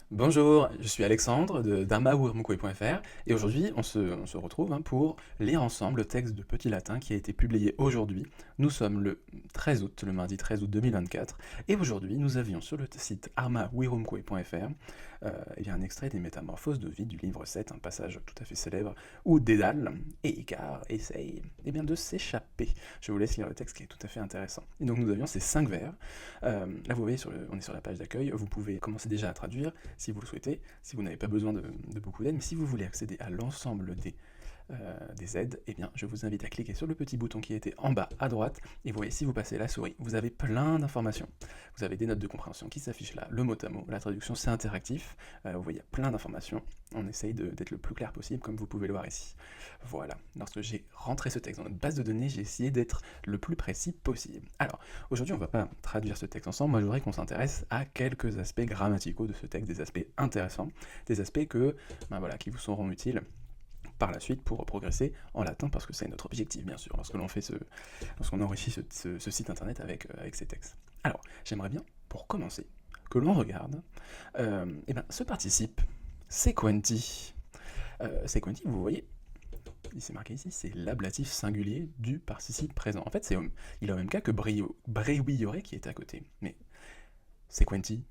Bonjour, je suis Alexandre de d'armawurmukwe.fr et aujourd'hui on se retrouve pour lire ensemble le texte de Petit Latin qui a été publié aujourd'hui. Nous sommes le 13 août, le mardi 13 août 2024 et aujourd'hui nous avions sur le site armawurmukwe.fr un extrait des Métamorphoses d'Ovide du livre 7, un passage tout à fait célèbre où Dédale et Icare essayent de s'échapper. Je vous laisse lire le texte qui est tout à fait intéressant. Et donc nous avions ces 5 vers. Là vous voyez, on est sur la page d'accueil, vous pouvez commencer déjà à traduire si vous le souhaitez, si vous n'avez pas besoin de beaucoup d'aide, mais si vous voulez accéder à l'ensemble des aides, eh bien, je vous invite à cliquer sur le petit bouton qui était en bas à droite, et vous voyez, si vous passez la souris, vous avez plein d'informations. Vous avez des notes de compréhension qui s'affichent là, le mot à mot, la traduction c'est interactif, vous voyez, il y a plein d'informations, on essaye d'être le plus clair possible, comme vous pouvez le voir ici. Voilà, lorsque j'ai rentré ce texte dans notre base de données, j'ai essayé d'être le plus précis possible. Alors, aujourd'hui, on ne va pas traduire ce texte ensemble, moi je voudrais qu'on s'intéresse à quelques aspects grammaticaux de ce texte, des aspects intéressants, des aspects qui vous seront utiles par la suite pour progresser en latin, parce que c'est notre objectif, bien sûr, lorsqu'on enrichit ce site internet avec ces textes. Alors, j'aimerais bien, pour commencer, que l'on regarde ce participe sequenti. Sequenti, vous voyez, c'est marqué ici, c'est l'ablatif singulier du participe présent. En fait, il est au même cas que breuiore qui est à côté. Mais sequenti,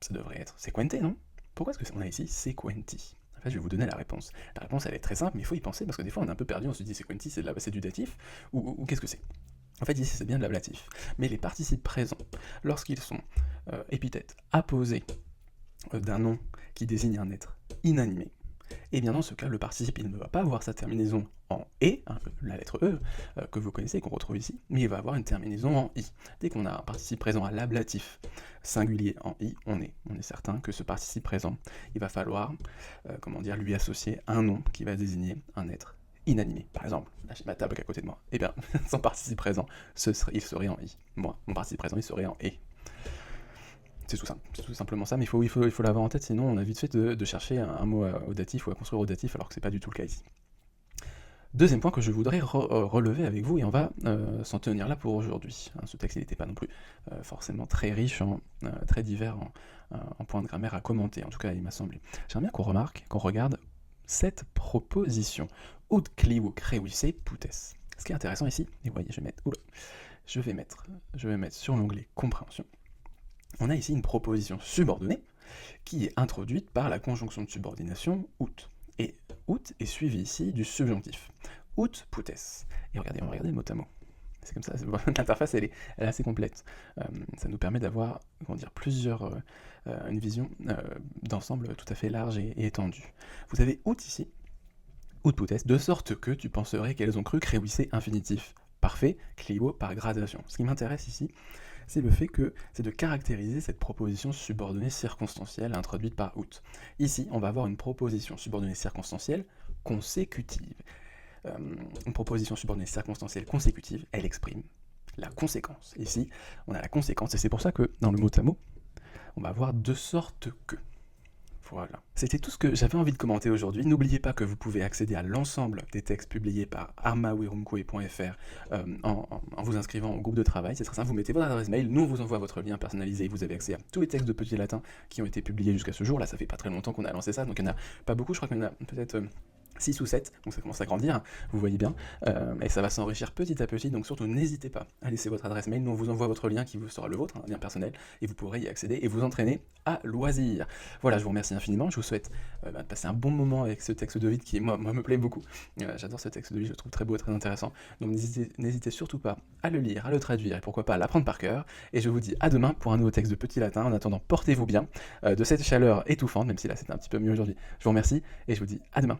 ça devrait être sequente, non? Pourquoi est-ce qu'on a ici sequenti? En fait, je vais vous donner la réponse. La réponse, elle est très simple, mais il faut y penser, parce que des fois, on est un peu perdu, on se dit sequenti, c'est du datif, ou qu'est-ce que c'est? En fait, ici, c'est bien de l'ablatif. Mais les participes présents, lorsqu'ils sont épithètes apposés d'un nom qui désigne un être inanimé, et bien dans ce cas, le participe, il ne va pas avoir sa terminaison en « et », la lettre « e », que vous connaissez et qu'on retrouve ici, mais il va avoir une terminaison en « i ». Dès qu'on a un participe présent à l'ablatif singulier en « i », on est certain que ce participe présent, il va falloir lui associer un nom qui va désigner un être inanimé. Par exemple, là j'ai ma table qui est à côté de moi, et bien son participe présent, il serait en « i ». Moi, mon participe présent, il serait en « et ». C'est tout simplement ça, mais il faut l'avoir en tête, sinon on a vite fait de chercher un mot au datif ou à construire au datif, alors que c'est pas du tout le cas ici. Deuxième point que je voudrais relever avec vous, et on va s'en tenir là pour aujourd'hui. Ce texte n'était pas non plus forcément très riche, très divers en points de grammaire à commenter, en tout cas il m'a semblé. J'aimerais bien qu'on regarde cette proposition. Ut clivo creuisse putes. Ce qui est intéressant ici, et vous voyez, je vais mettre sur l'onglet compréhension. On a ici une proposition subordonnée qui est introduite par la conjonction de subordination ut. Et ut est suivi ici du subjonctif. Ut putes. Et regardez, on va regarder mot à mot. C'est comme ça, l'interface elle est assez complète. Ça nous permet d'avoir une vision d'ensemble tout à fait large et étendue. Vous avez ut ici, ut putes, de sorte que tu penserais qu'elles ont cru creuisser infinitif. Parfait, clivo par gradation. Ce qui m'intéresse ici, c'est le fait que c'est de caractériser cette proposition subordonnée circonstancielle introduite par out. Ici, on va avoir une proposition subordonnée circonstancielle consécutive. Une proposition subordonnée circonstancielle consécutive, elle exprime la conséquence. Ici, on a la conséquence, et c'est pour ça que dans le mot à mot, on va avoir de sorte que. Voilà. C'était tout ce que j'avais envie de commenter aujourd'hui. N'oubliez pas que vous pouvez accéder à l'ensemble des textes publiés par armawurmukwe.fr en vous inscrivant au groupe de travail. C'est très simple, vous mettez votre adresse mail, nous on vous envoie votre lien personnalisé et vous avez accès à tous les textes de Petit Latin qui ont été publiés jusqu'à ce jour. Là, ça fait pas très longtemps qu'on a lancé ça, donc il n'y en a pas beaucoup, je crois qu'il y en a peut-être 6 ou 7, donc ça commence à grandir, vous voyez bien, et ça va s'enrichir petit à petit, donc surtout n'hésitez pas à laisser votre adresse mail, nous on vous envoie votre lien qui vous sera le vôtre, un lien personnel, et vous pourrez y accéder et vous entraîner à loisir. Voilà, je vous remercie infiniment, je vous souhaite de passer un bon moment avec ce texte d'Ovide qui, moi, me plaît beaucoup. J'adore ce texte d'Ovide, je le trouve très beau et très intéressant, donc n'hésitez surtout pas à le lire, à le traduire, et pourquoi pas à l'apprendre par cœur, et je vous dis à demain pour un nouveau texte de Petit Latin. En attendant, portez-vous bien de cette chaleur étouffante, même si là c'était un petit peu mieux aujourd'hui. Je vous remercie, et je vous dis à demain.